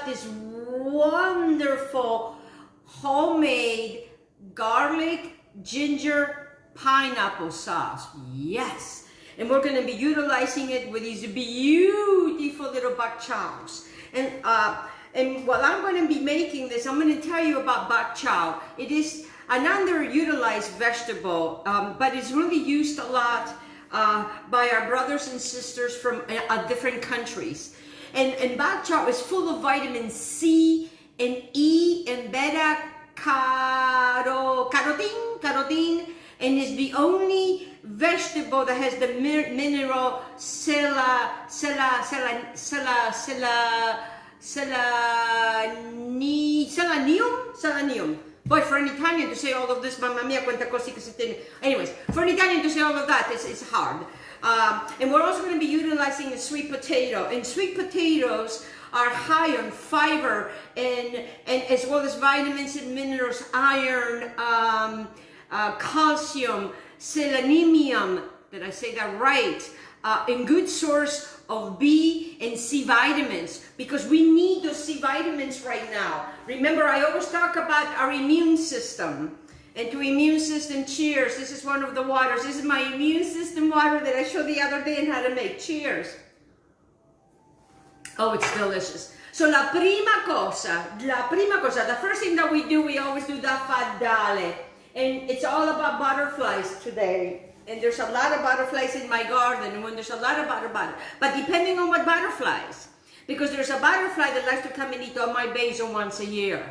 got this wonderful homemade garlic, ginger, pineapple sauce. Yes. And we're going to be utilizing it with these beautiful little bak chows. And while I'm going to be making this, I'm going to tell you about bak chow. It is an underutilized vegetable, but it's really used a lot by our brothers and sisters from different countries. And bak chow is full of vitamin C and E and beta carotene, and is the only vegetable that has the mineral selenium. Boy, for an Italian to say all of this, mamma mia, quanta così che si tiene. Anyways, for an Italian to say all of that is hard. And we're also going to be utilizing a sweet potato. And sweet potatoes are high on fiber and as well as vitamins and minerals, iron, calcium, selenium, did I say that right? And good source of B and C vitamins, because we need those C vitamins right now. Remember, I always talk about our immune system. And to immune system, cheers. This is one of the waters. This is my immune system water that I showed the other day and how to make. Cheers. Oh, it's delicious. So la prima cosa, the first thing that we do, we always do da fadale. And it's all about butterflies today. And there's a lot of butterflies in my garden. And when there's a lot of butterflies, but depending on what butterflies, because there's a butterfly that likes to come and eat on my basil once a year.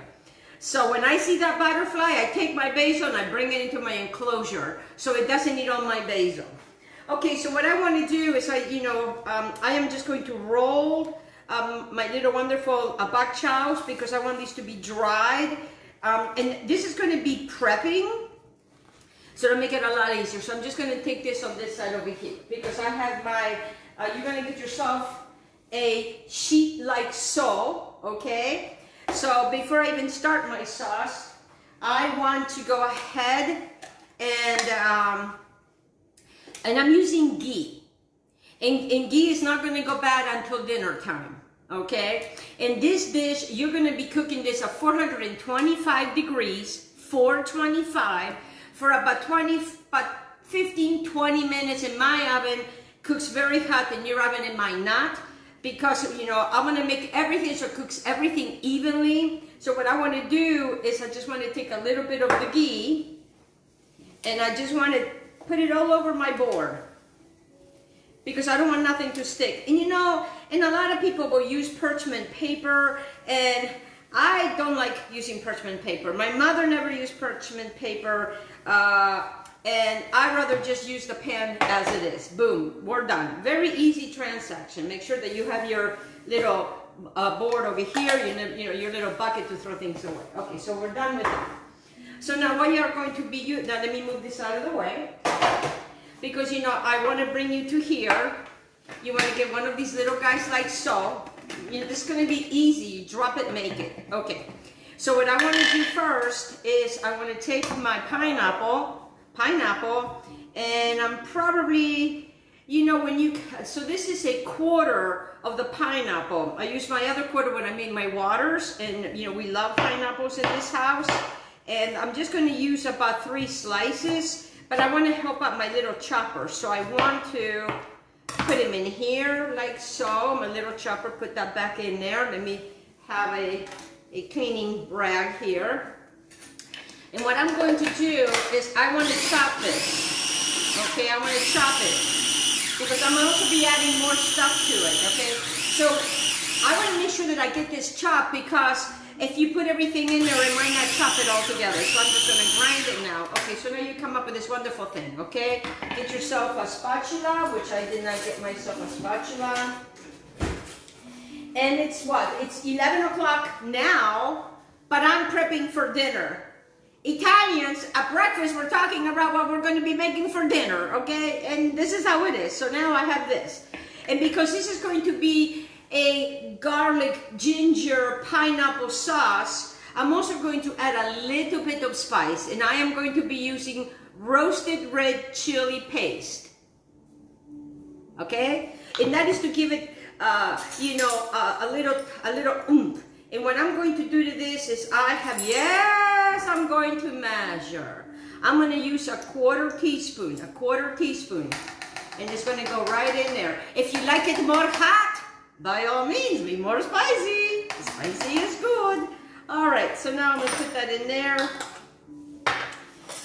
So when I see that butterfly, I take my basil and I bring it into my enclosure so it doesn't eat on my basil. Okay, so what I want to do is I am just going to roll my little wonderful bak chows, because I want these to be dried. And this is going to be prepping, so to make it a lot easier. So I'm just going to take this on this side over here, because I have my, you're going to get yourself a sheet like so, okay? So before I even start my sauce, I want to go ahead and I'm using ghee. And ghee is not going to go bad until dinner time, okay? In this dish, you're going to be cooking this at 425 degrees, 425, for about 15, 20 minutes in my oven. Cooks very hot. In your oven, it might not. Because, I want to make everything so it cooks everything evenly. So what I want to do is I just want to take a little bit of the ghee and I just want to put it all over my board, because I don't want nothing to stick. And and a lot of people will use parchment paper, and I don't like using parchment paper. My mother never used parchment paper. And I'd rather just use the pan as it is. Boom, we're done. Very easy transaction. Make sure that you have your little board over here, your little bucket to throw things away. Okay, so we're done with that. So now what you're going to be, now let me move this out of the way, because I want to bring you to here. You want to get one of these little guys like so. This is going to be easy. Drop it, make it. Okay, so what I want to do first is I want to take my pineapple, and I'm probably, so this is a quarter of the pineapple. I use my other quarter when I made my waters, and we love pineapples in this house. And I'm just going to use about 3 slices, but I want to help out my little chopper. So I want to put him in here like so. My little chopper, put that back in there. Let me have a cleaning rag here. And what I'm going to do is I want to chop this. Okay, I want to chop it, because I'm going to also be adding more stuff to it. Okay, so I want to make sure that I get this chopped, because if you put everything in there, it might not chop it all together. So I'm just going to grind it now. Okay, so now you come up with this wonderful thing. Okay, get yourself a spatula, which I did not get myself a spatula. And it's what? It's 11 o'clock now, but I'm prepping for dinner. Italians, at breakfast, we're talking about what we're going to be making for dinner, okay? And this is how it is. So now I have this. And because this is going to be a garlic, ginger, pineapple sauce, I'm also going to add a little bit of spice. And I am going to be using roasted red chili paste. Okay? And that is to give it, a little oomph. And what I'm going to do to this is yes, I'm going to measure. I'm going to use a quarter teaspoon. And it's going to go right in there. If you like it more hot, by all means, be more spicy. Spicy is good. All right, so now I'm going to put that in there.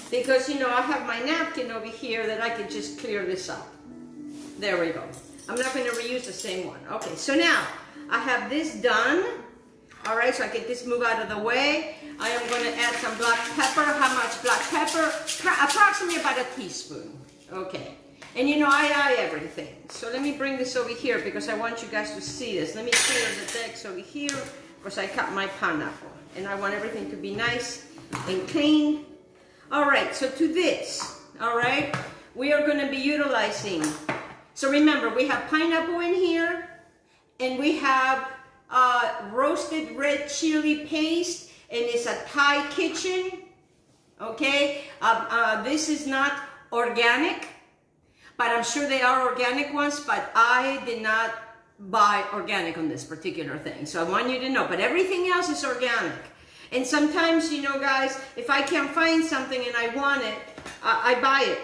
Because, you know, I have my napkin over here that I can just clear this up. There we go. I'm not going to reuse the same one. Okay, so now I have this done. All right, so I get this move out of the way. I am going to add some black pepper. How much black pepper? Approximately about a teaspoon. Okay. And you know, I eye everything. So let me bring this over here because I want you guys to see this. Let me clear the decks over here because I cut my pineapple. And I want everything to be nice and clean. All right, so to this, all right, we are going to be utilizing. So remember, we have pineapple in here, and we have roasted red chili paste, and it's a Thai kitchen, okay? This is not organic, but I'm sure they are organic ones, but I did not buy organic on this particular thing. So I want you to know, but everything else is organic. And sometimes, you know, guys, if I can't find something and I want it, I buy it.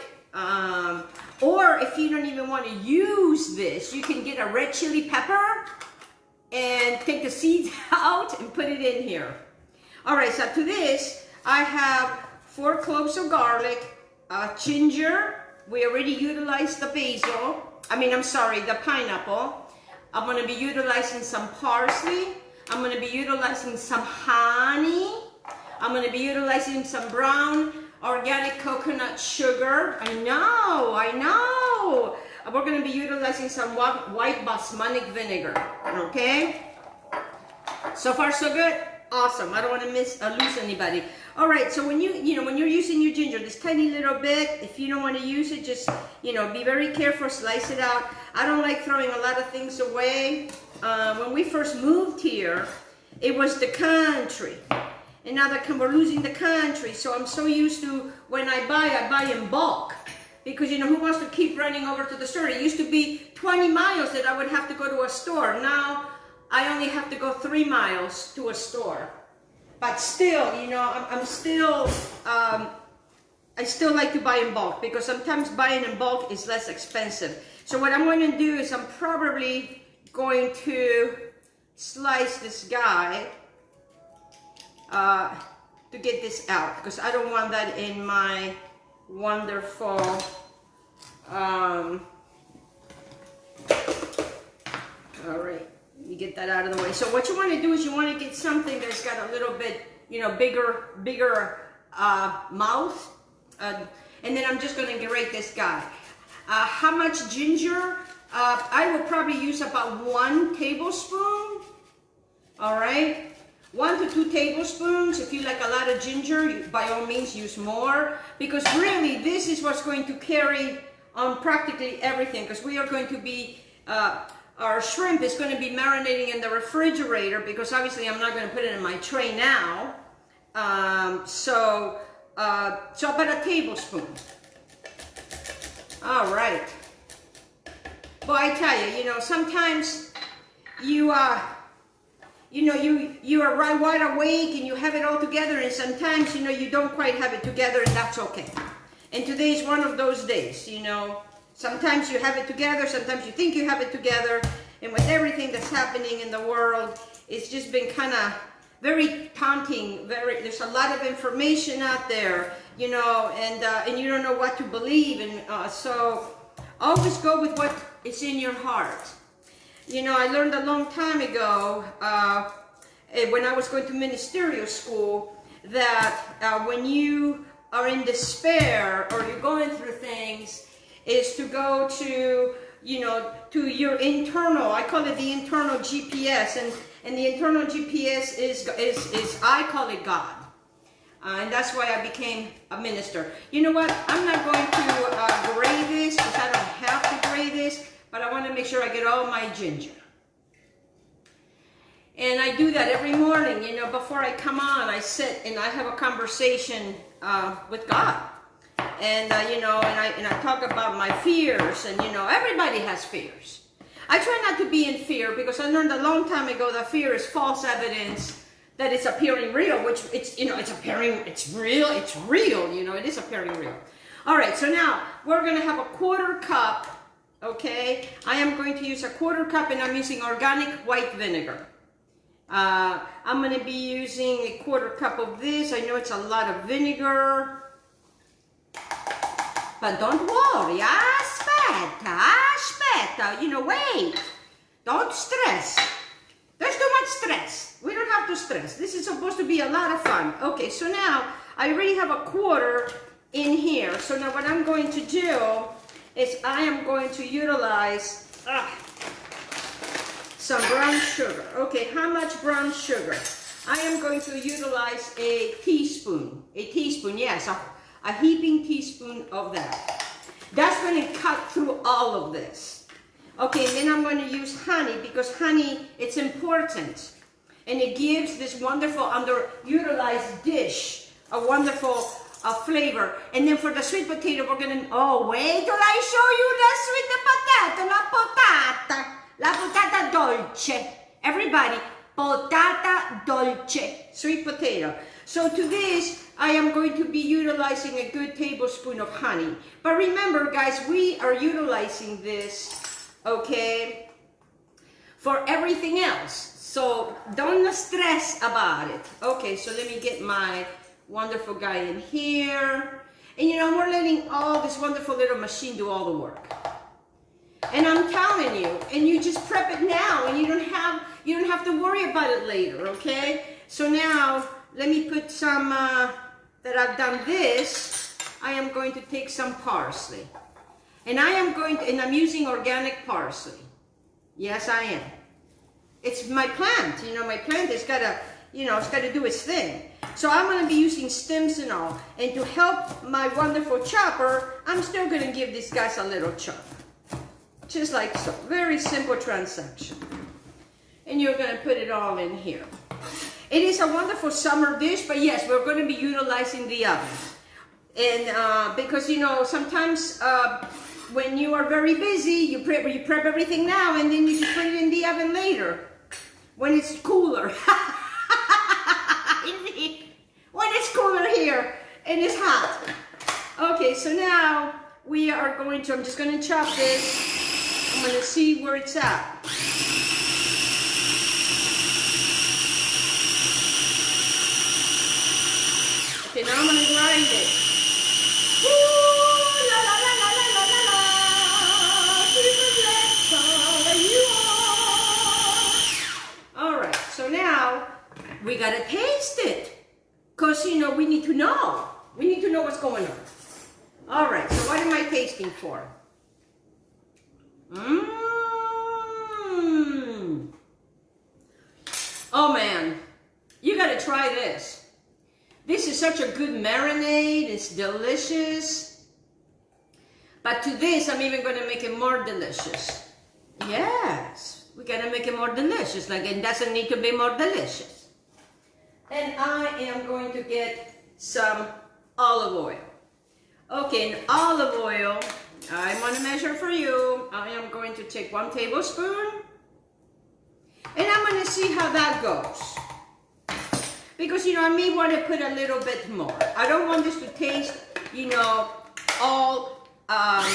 Or if you don't even want to use this, you can get a red chili pepper and take the seeds out and put it in here. All right, so to this, I have 4 cloves of garlic, ginger. We already utilized the the pineapple. I'm going to be utilizing some parsley. I'm going to be utilizing some honey. I'm going to be utilizing some brown organic coconut sugar. I know. We're going to be utilizing some white basmati vinegar. Okay? So far, so good. Awesome. I don't want to lose anybody. All right. So when when you're using your ginger, this tiny little bit, if you don't want to use it, just, be very careful. Slice it out. I don't like throwing a lot of things away. When we first moved here, it was the country. And now that we're losing the country, so I'm so used to when I buy in bulk. Because, who wants to keep running over to the store? It used to be 20 miles that I would have to go to a store. Now, I only have to go 3 miles to a store. But still, I still like to buy in bulk because sometimes buying in bulk is less expensive. So what I'm going to do is I'm probably going to slice this guy to get this out because I don't want that in my wonderful all right, you get that out of the way. So what you want to do is you want to get something that's got a little bit bigger mouth, and then I'm just going to grate this guy. How much ginger? I would probably use about 1 tablespoon. All right, 1 to 2 tablespoons. If you like a lot of ginger, by all means use more, because really this is what's going to carry on practically everything, because we are going to be our shrimp is going to be marinating in the refrigerator, because obviously I'm not going to put it in my tray now. So about a tablespoon. All right. Boy, I tell you, sometimes you are right wide awake and you have it all together, and sometimes, you don't quite have it together, and that's okay. And today is one of those days, Sometimes you have it together, sometimes you think you have it together, and with everything that's happening in the world, it's just been kind of very taunting. There's a lot of information out there, and you don't know what to believe, and so always go with what is in your heart. I learned a long time ago when I was going to ministerial school that when you are in despair or you're going through things, is to go to, to your internal, I call it the internal GPS, and the internal GPS is I call it God. And that's why I became a minister. You know what? I'm not going to grate this, because I don't have to grate this, but I want to make sure I get all my ginger. And I do that every morning, before I come on, I sit and I have a conversation with God. And, and I talk about my fears, and, everybody has fears. I try not to be in fear because I learned a long time ago that fear is false evidence that it's appearing real, which it's, you know, it's real, you know, it is appearing real. All right, so now we're going to have a 1/4 cup, okay? I am going to use a 1/4 cup, and I'm using organic white vinegar. I'm going to be using a 1/4 cup of this. I know it's a lot of vinegar, but don't worry, aspetta, you know, wait, don't stress. There's too much stress. We don't have to stress. This is supposed to be a lot of fun. Okay, so now I already have a 1/4 in here. So now what I'm going to do is I am going to utilize some brown sugar. Okay, how much brown sugar? I am going to utilize a teaspoon. A teaspoon, yes, a heaping teaspoon of that. That's going to cut through all of this. Okay, and then I'm going to use honey because honey, it's important. And it gives this wonderful underutilized dish a wonderful flavor. And then for the sweet potato, we're going to, oh, wait till I show you the sweet potato, la potata dolce. Everybody, potata dolce, sweet potato. So to this, I am going to be utilizing a good tablespoon of honey. But remember, guys, we are utilizing this, okay, for everything else. So don't stress about it. Okay, so let me get my wonderful guy in here. And you know, we're letting all this wonderful little machine do all the work. And I'm telling you, and you just prep it now, and you don't have to worry about it later, okay? So now, let me put some, that I've done this, I am going to take some parsley. And I'm using organic parsley. Yes, I am. It's my plant, you know, my plant has got to, you know, it's got to do its thing. So I'm going to be using stems and all. And to help my wonderful chopper, I'm still going to give these guys a little chop. Just like so. Very simple transaction. And you're going to put it all in here. It is a wonderful summer dish, but yes, we're going to be utilizing the oven. And because, you know, sometimes when you are very busy, you prep everything now, and then you just put it in the oven later when it's cooler. When it's cooler here and it's hot. Okay, so now we are going to, I'm just going to chop this. I'm going to see where it's at. Okay, now I'm going to grind it. Ooh, la la la la la la la la. All right, so now we got to taste it. Because, you know, we need to know. We need to know what's going on. All right, so what am I tasting for? Oh, man. You got to try this. This is such a good marinade. It's delicious. But to this, I'm even going to make it more delicious. Yes. We got to make it more delicious. Like, it doesn't need to be more delicious. And I am going to get some olive oil. Okay, and olive oil, I want to measure for you. I am going to take 1 tablespoon. And I'm going to see how that goes. Because, you know, I may want to put a little bit more. I don't want this to taste, you know, all olive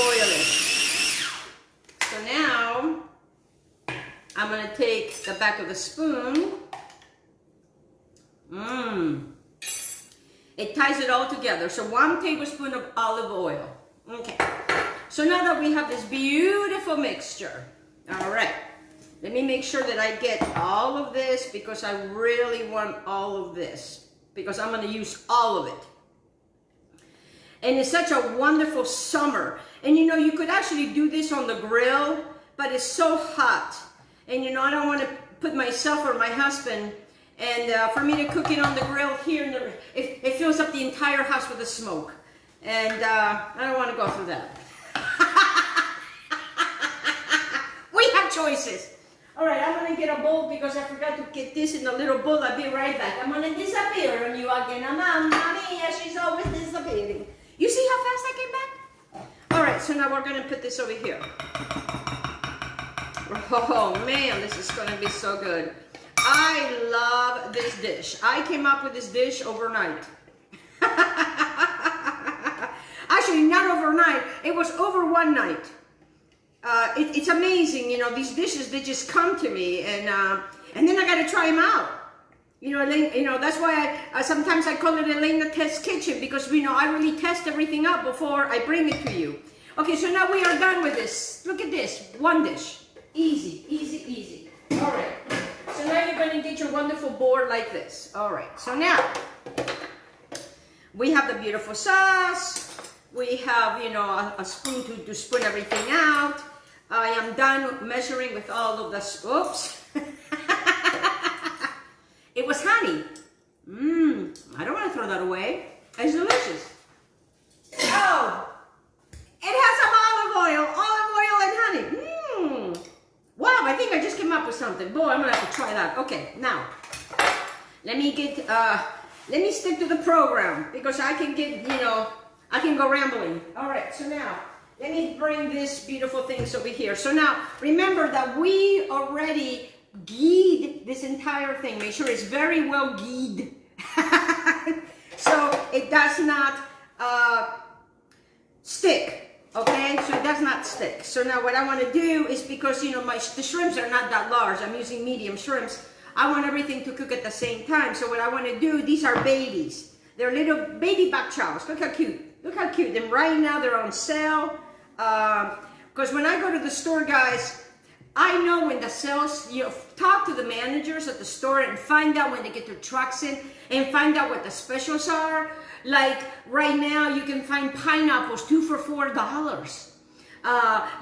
oil-ish. So now, I'm going to take the back of the spoon. It ties it all together. So 1 tablespoon of olive oil. Okay. So now that we have this beautiful mixture. All right. Let me make sure that I get all of this because I really want all of this. Because I'm going to use all of it. And it's such a wonderful summer. And you know, you could actually do this on the grill, but it's so hot. And you know, I don't want to put myself or my husband, and for me to cook it on the grill here, it fills up the entire house with the smoke. And I don't want to go through that. We have choices. All right, I'm going to get a bowl because I forgot to get this in a little bowl. I'll be right back. I'm going to disappear on you again. Mamma mia, she's always disappearing. You see how fast I came back? All All right, so now we're gonna put this over here. Oh man, this is gonna be so good. I love this dish. I came up with this dish overnight. Actually, not overnight. It was over one night. It's amazing, you know, these dishes, they just come to me, and then I gotta try them out. You know, that's why I sometimes I call it Elena Test Kitchen, because I really test everything out before I bring it to you. Okay, so now we are done with this. Look at this, one dish. Easy, easy, easy. All right, so now you're gonna get your wonderful board like this. All right, so now we have the beautiful sauce. We have, a spoon to spoon everything out. I am done measuring with all of the, oops. It was honey. I don't want to throw that away. It's delicious. Oh, it has some olive oil and honey. Wow, I think I just came up with something. Boy, I'm gonna have to try that. Okay, now, let me stick to the program, because I can get, I can go rambling. All right, so now, let me bring this beautiful things over here. So now, remember that we already ghee this entire thing. Make sure it's very well ghee. So it does not stick. Okay, so it does not stick. So now what I want to do is, because the shrimps are not that large, I'm using medium shrimps, I want everything to cook at the same time. So what I want to do, these are babies. They're little baby bok chows. Look how cute. Look how cute. And right now they're on sale. Because when I go to the store, guys, I know when the sales, talk to the managers at the store and find out when they get their trucks in, and find out what the specials are. Like right now, you can find pineapples 2 for $4.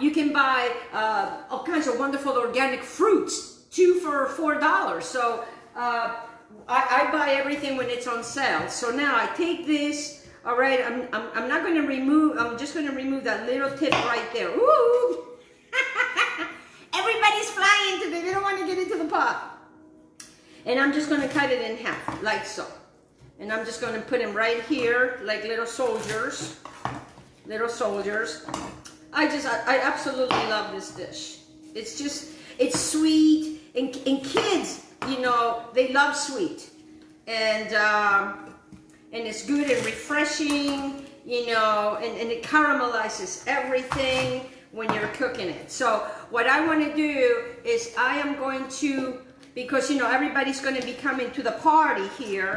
You can buy all kinds of wonderful organic fruits 2 for $4. So I buy everything when it's on sale. So now I take this. All right, I'm not going to remove. I'm just going to remove that little tip right there. Ooh. Everybody's flying today. They don't want to get into the pot. And I'm just going to cut it in half, like so. And I'm just going to put them right here, like little soldiers. Little soldiers. I absolutely love this dish. It's sweet. And kids, they love sweet. And it's good and refreshing, and it caramelizes everything when you're cooking it. So what I want to do is I am going to, because everybody's going to be coming to the party here.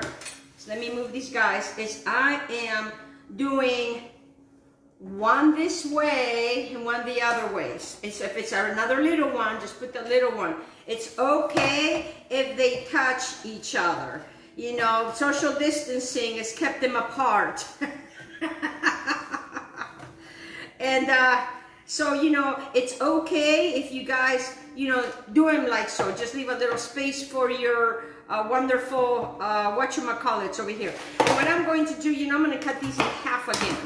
So let me move these guys. I am doing one this way and one the other way. If it's another little one, just put the little one. It's okay if they touch each other. Social distancing has kept them apart. And so, it's okay if you guys, do them like so. Just leave a little space for your wonderful, whatchamacallits over here. And what I'm going to do, I'm going to cut these in half again.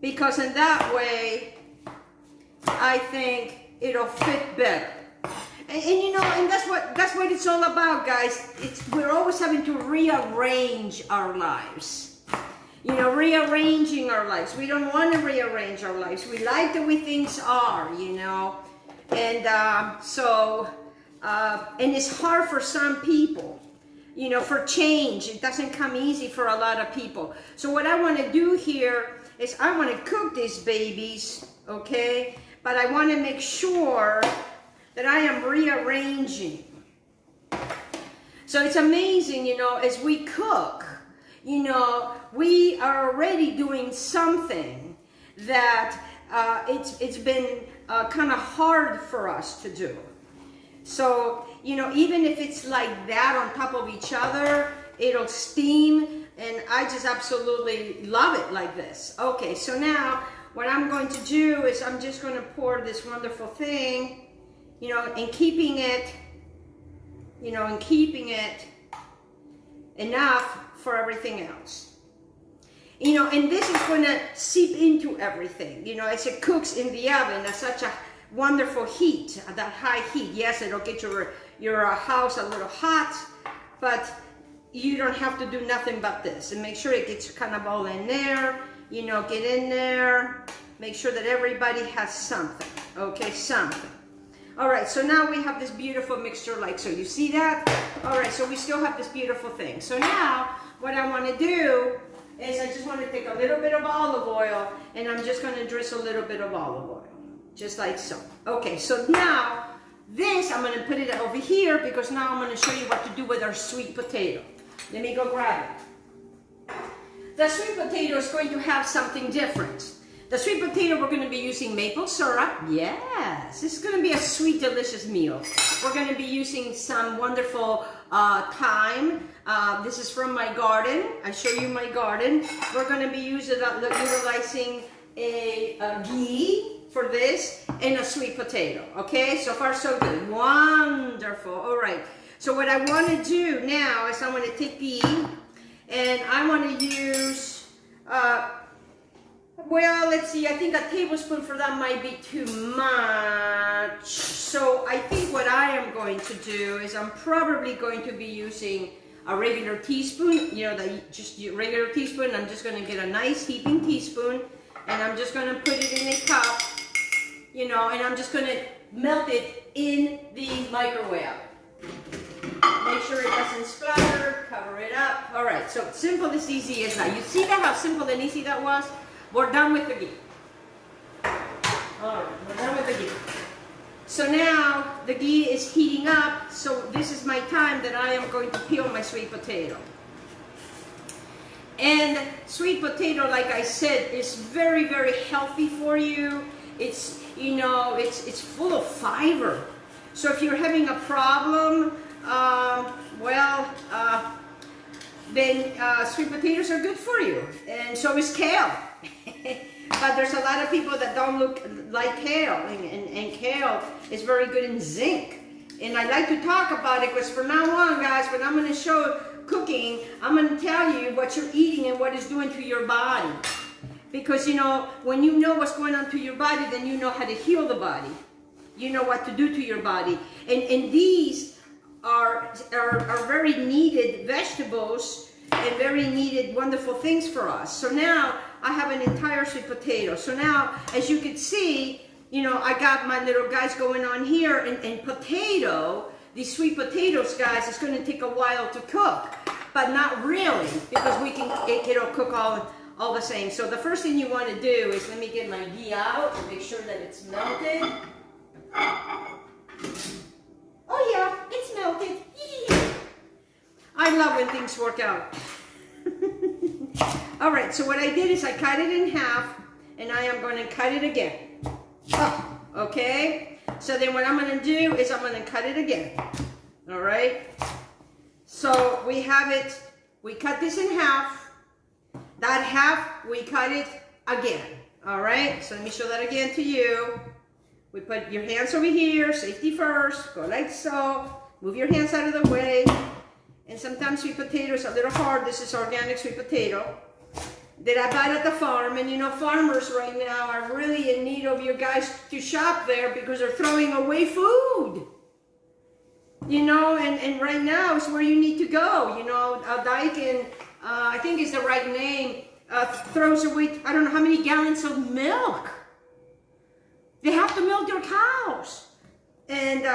Because in that way, I think it'll fit better. And that's what it's all about, guys. We're always having to rearrange our lives. Rearranging our lives. We don't want to rearrange our lives. We like the way things are, And and it's hard for some people, for change. It doesn't come easy for a lot of people. So what I want to do here is I want to cook these babies, okay? But I want to make sure that I am rearranging. So it's amazing, as we cook, we are already doing something that it's been kind of hard for us to do. So, even if it's like that on top of each other, it'll steam, and I just absolutely love it like this. Okay, so now what I'm going to do is I'm just going to pour this wonderful thing, and keeping it enough for everything else. And this is going to seep into everything, as it cooks in the oven at such a wonderful heat, that high heat. Yes, it'll get your house a little hot, but you don't have to do nothing but this. And make sure it gets kind of all in there, get in there. Make sure that everybody has something, okay, something. All right, so now we have this beautiful mixture like so. You see that? All right, so we still have this beautiful thing. So now what I want to do is I just want to take a little bit of olive oil and I'm just going to drizzle a little bit of olive oil, just like so. Okay, so now this, I'm going to put it over here because now I'm going to show you what to do with our sweet potato. Let me go grab it. The sweet potato is going to have something different. The sweet potato, we're going to be using maple syrup. Yes, this is going to be a sweet, delicious meal. We're going to be using some wonderful thyme. This is from my garden. I show you my garden. We're going to be utilizing a ghee for this and a sweet potato. Okay, so far so good. Wonderful. All right. So what I want to do now is I want to take ghee and I want to use well, let's see, I think a tablespoon for that might be too much. So I think what I am going to do is I'm probably going to be using a regular teaspoon, you know, just regular teaspoon. I'm just going to get a nice heaping teaspoon and I'm just going to put it in a cup, you know, and I'm just going to melt it in the microwave. Make sure it doesn't splatter, cover it up. All right, so simple as easy as that. You see that, how simple and easy that was? We're done with the ghee. All right, we're done with the ghee. So now the ghee is heating up, so this is my time that I am going to peel my sweet potato. And sweet potato, like I said, is very, very healthy for you. It's, you know, it's full of fiber. So if you're having a problem, then sweet potatoes are good for you, and so is kale. But there's a lot of people that don't look like kale, and kale is very good in zinc. And I like to talk about it because from now on, guys, when I'm going to show cooking, I'm going to tell you what you're eating and what it's doing to your body. Because, you know, when you know what's going on to your body, then you know how to heal the body. You know what to do to your body. And these are very needed vegetables and very needed wonderful things for us. So now I have an entire sweet potato. So now, as you can see, you know, I got my little guys going on here, and potato, these sweet potatoes, guys, it's going to take a while to cook, but not really, because it'll cook all the same. So the first thing you want to do is, let me get my ghee out to make sure that it's melted. Oh yeah, it's melted. I love when things work out. All right, so what I did is I cut it in half, and I am going to cut it again. Oh, okay? So then what I'm going to do is I'm going to cut it again. All right? So we have it, we cut this in half. That half, we cut it again. All right? So let me show that again to you. We put your hands over here, safety first, go like so. Move your hands out of the way. And sometimes sweet potato is a little hard. This is organic sweet potato that I buy at the farm. And you know, farmers right now are really in need of you guys to shop there because they're throwing away food. You know, and right now is where you need to go. You know, Daikin, I think is the right name, throws away, I don't know how many gallons of milk. They have to milk their cows. And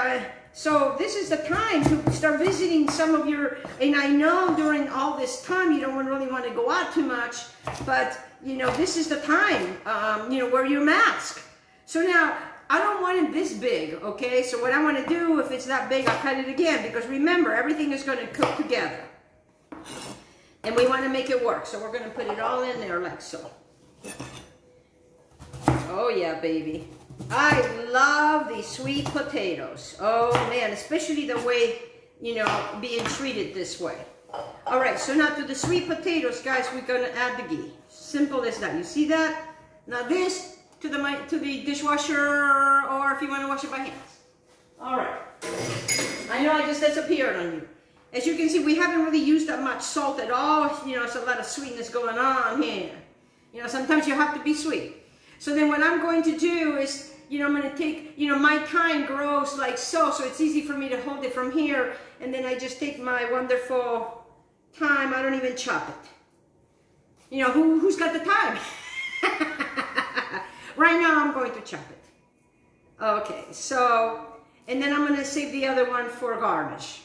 so this is the time to start visiting some of your, and I know during all this time you don't really want to go out too much, but you know, this is the time, you know, wear your mask. So now, I don't want it this big, okay? So what I want to do, if it's that big, I'll cut it again, because remember, everything is going to cook together. And we want to make it work, so we're going to put it all in there like so. Oh yeah, baby. I love these sweet potatoes. Oh man, especially the way, you know, being treated this way. All right, so now to the sweet potatoes, guys, we're going to add the ghee. Simple as that. You see that? Now this to the dishwasher, or if you want to wash it by hands. All right. I know I just disappeared on you. As you can see, we haven't really used that much salt at all. You know, it's a lot of sweetness going on here. You know, sometimes you have to be sweet. So then what I'm going to do is, you know, I'm going to take, you know, my thyme grows like so it's easy for me to hold it from here. And then I just take my wonderful thyme. I don't even chop it. You know, who's got the time? Right now, I'm going to chop it. Okay, so, and then I'm going to save the other one for garnish.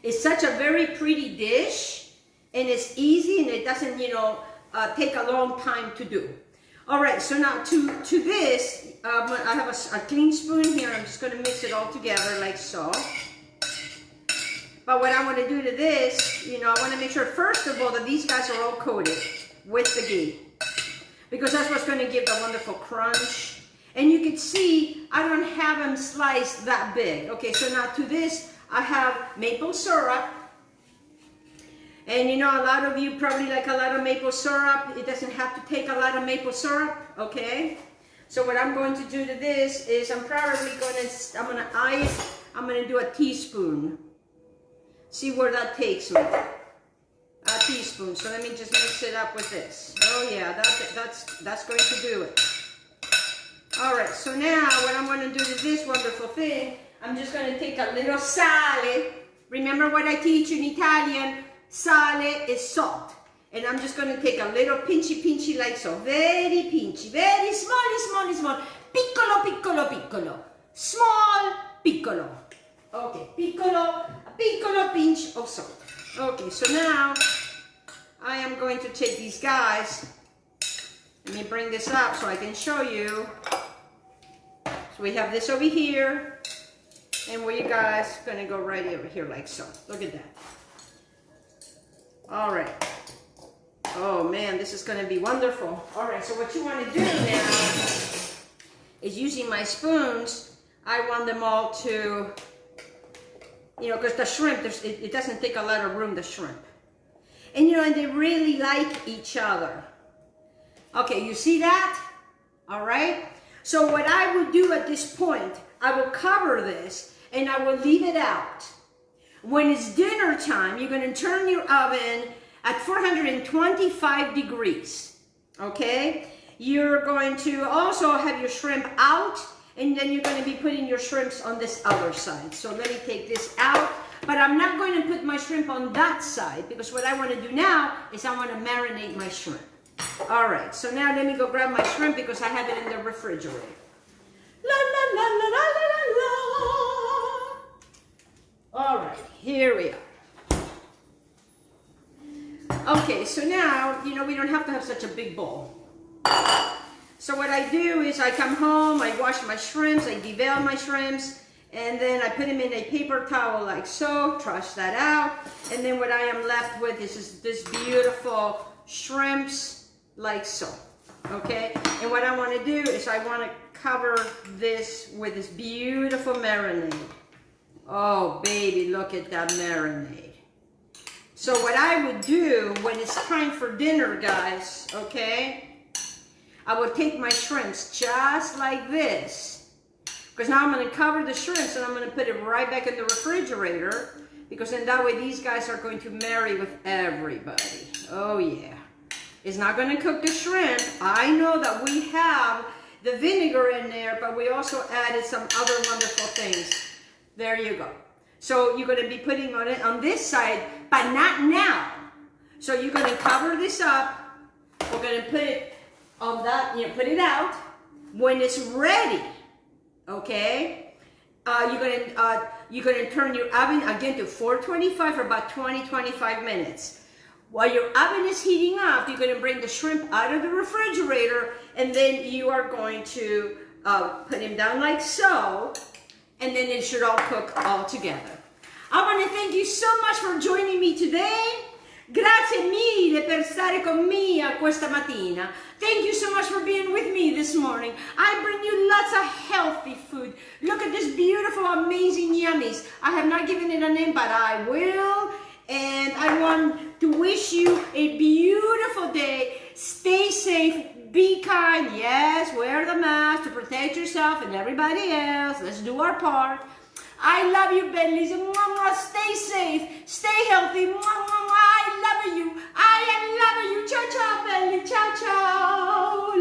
It's such a very pretty dish, and it's easy, and it doesn't, take a long time to do. All right, so now to this, I have a clean spoon here. I'm just going to mix it all together like so. But what I want to do to this, I want to make sure, first of all, that these guys are all coated with the ghee, because that's what's going to give the wonderful crunch. And you can see I don't have them sliced that big. Okay, so now to this, I have maple syrup. And a lot of you probably like a lot of maple syrup. It doesn't have to take a lot of maple syrup, okay? So what I'm going to do to this is I'm going to do a teaspoon. See where that takes me. A teaspoon. So let me just mix it up with this. Oh yeah, that's going to do it. All right, so now what I'm going to do to this wonderful thing, I'm just going to take a little sale. Remember what I teach you in Italian? Sale is salt. And I'm just going to take a little pinchy like so. Very pinchy. Very small. Piccolo. Small, piccolo. Okay, a piccolo pinch of salt. Okay, so now I am going to take these guys. Let me bring this up so I can show you. So we have this over here. And you guys are going to go right over here like so. Look at that. All right. Oh man, this is going to be wonderful. All right, so what you want to do now is using my spoons, I want them all to, because the shrimp, it doesn't take a lot of room, the shrimp. And and they really like each other. Okay, you see that? All right. So what I would do at this point, I will cover this and I will leave it out. When it's dinner time, you're going to turn your oven at 425 degrees, okay? You're going to also have your shrimp out, and then you're going to be putting your shrimps on this other side. So let me take this out, but I'm not going to put my shrimp on that side, because what I want to do now is I want to marinate my shrimp. All right, so now let me go grab my shrimp because I have it in the refrigerator. La, la, la, la, la, la, la. All right, here we are. Okay, so now, we don't have to have such a big bowl. So what I do is I come home, I wash my shrimps, I deveil my shrimps, and then I put them in a paper towel like so, trash that out, and then what I am left with is this beautiful shrimps like so, okay? And what I want to do is I want to cover this with this beautiful marinade. Oh, baby, look at that marinade. So what I would do when it's time for dinner, guys, okay, I would take my shrimps just like this, because now I'm going to cover the shrimps and I'm going to put it right back in the refrigerator, because then that way these guys are going to marry with everybody. Oh, yeah. It's not going to cook the shrimp. I know that we have the vinegar in there, but we also added some other wonderful things. There you go. So you're going to be putting it on this side, but not now. So you're going to cover this up. We're going to put it on that, put it out. When it's ready, okay, you're going to turn your oven again to 425 for about 20-25 minutes. While your oven is heating up, you're going to bring the shrimp out of the refrigerator, and then you are going to put them down like so. And then it should all cook all together. I want to thank you so much for joining me today. Grazie mille per stare con me questa mattina. Thank you so much for being with me this morning. I bring you lots of healthy food. Look at this beautiful, amazing yummies. I have not given it a name, but I will. And I want to wish you a beautiful day. Stay safe. Be kind, yes, wear the mask to protect yourself and everybody else. Let's do our part. I love you, bellies. Stay safe, stay healthy. I love you. I love you. Ciao, ciao, belly. Ciao, ciao.